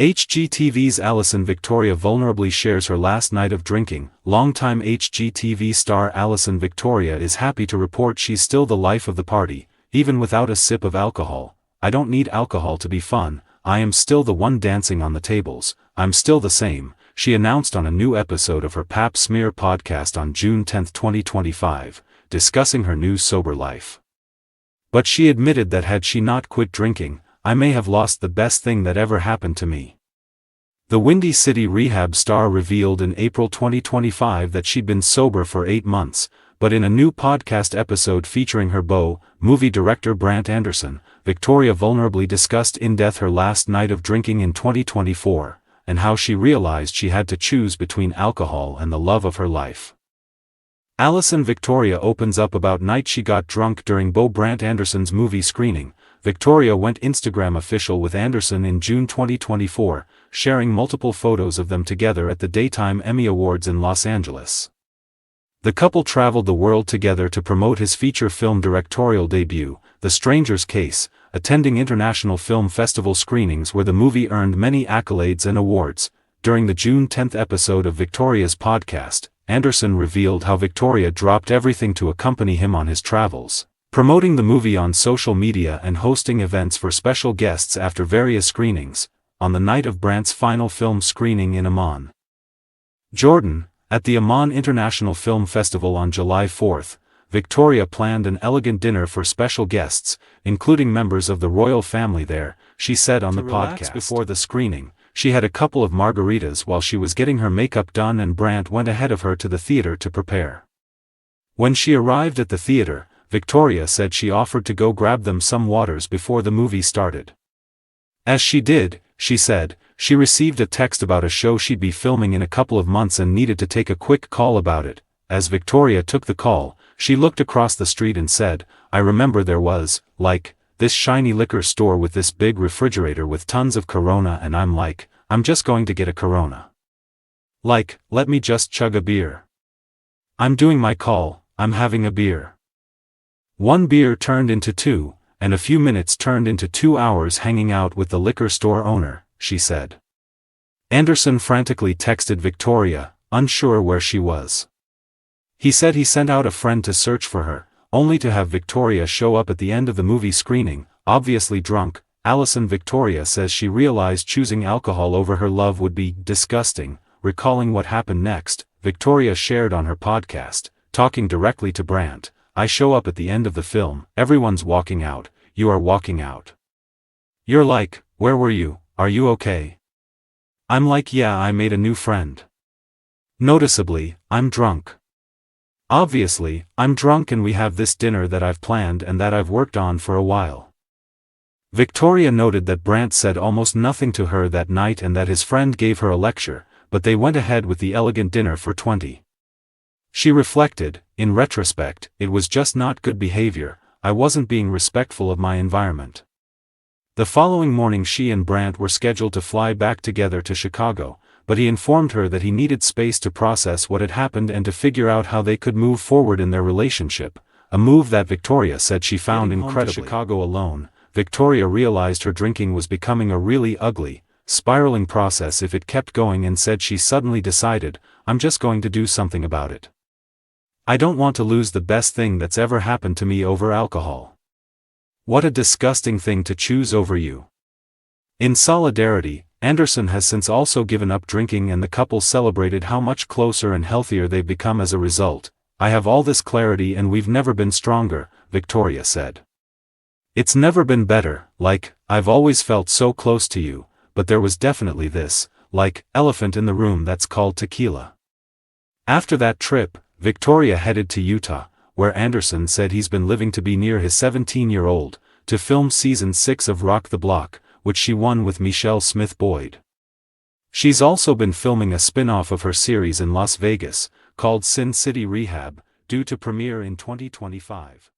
HGTV's Alison Victoria vulnerably shares her last night of drinking. Longtime HGTV star Alison Victoria is happy to report she's still the life of the party, even without a sip of alcohol. "I don't need alcohol to be fun, I am still the one dancing on the tables, I'm still the same," she announced on a new episode of her Pap Smear podcast on June 10, 2025, discussing her new sober life. But she admitted that had she not quit drinking, "I may have lost the best thing that ever happened to me." The Windy City Rehab star revealed in April 2025 that she'd been sober for 8 months, but in a new podcast episode featuring her beau, movie director Brant Anderson, Victoria vulnerably discussed in depth her last night of drinking in 2024, and how she realized she had to choose between alcohol and the love of her life. Alison Victoria opens up about night she got drunk during beau Brant Anderson's movie screening. Victoria went Instagram official with Anderson in June 2024, sharing multiple photos of them together at the Daytime Emmy Awards in Los Angeles. The couple traveled the world together to promote his feature film directorial debut, The Stranger's Case, attending international film festival screenings where the movie earned many accolades and awards. During the June 10 episode of Victoria's podcast, Anderson revealed how Victoria dropped everything to accompany him on his travels, promoting the movie on social media and hosting events for special guests after various screenings. On the night of Brant's final film screening in Amman, Jordan, at the Amman International Film Festival on July 4, Victoria planned an elegant dinner for special guests, including members of the royal family there, she said on the podcast. Before the screening, she had a couple of margaritas while she was getting her makeup done, and Brant went ahead of her to the theater to prepare. When she arrived at the theater, Victoria said she offered to go grab them some waters before the movie started. As she did, she said, she received a text about a show she'd be filming in a couple of months and needed to take a quick call about it. As Victoria took the call, she looked across the street and said, "I remember there was, like, this shiny liquor store with this big refrigerator with tons of Corona, and I'm like, I'm just going to get a Corona. Like, let me just chug a beer. I'm doing my call, I'm having a beer." One beer turned into 2, and a few minutes turned into 2 hours hanging out with the liquor store owner, she said. Anderson frantically texted Victoria, unsure where she was. He said he sent out a friend to search for her, only to have Victoria show up at the end of the movie screening, obviously drunk. Alison Victoria says she realized choosing alcohol over her love would be disgusting. Recalling what happened next, Victoria shared on her podcast, talking directly to Brant, "I show up at the end of the film, everyone's walking out, you are walking out. You're like, where were you, are you okay? I'm like, yeah, I made a new friend. Noticeably, I'm drunk. Obviously, I'm drunk and we have this dinner that I've planned and that I've worked on for a while." Victoria noted that Brant said almost nothing to her that night and that his friend gave her a lecture, but they went ahead with the elegant dinner for 20. She reflected, "In retrospect, it was just not good behavior, I wasn't being respectful of my environment." The following morning she and Brant were scheduled to fly back together to Chicago, but he informed her that he needed space to process what had happened and to figure out how they could move forward in their relationship, a move that Victoria said she found incredible. Chicago alone, Victoria realized her drinking was becoming a really ugly, spiraling process if it kept going, and said she suddenly decided, "I'm just going to do something about it. I don't want to lose the best thing that's ever happened to me over alcohol. What a disgusting thing to choose over you." In solidarity, Anderson has since also given up drinking, and the couple celebrated how much closer and healthier they've become as a result. "I have all this clarity and we've never been stronger," Victoria said. "It's never been better, like, I've always felt so close to you, but there was definitely this, like, elephant in the room that's called tequila." After that trip, Victoria headed to Utah, where Anderson said he's been living to be near his 17-year-old, to film season 6 of Rock the Block, which she won with Michelle Smith-Boyd. She's also been filming a spin-off of her series in Las Vegas, called Sin City Rehab, due to premiere in 2025.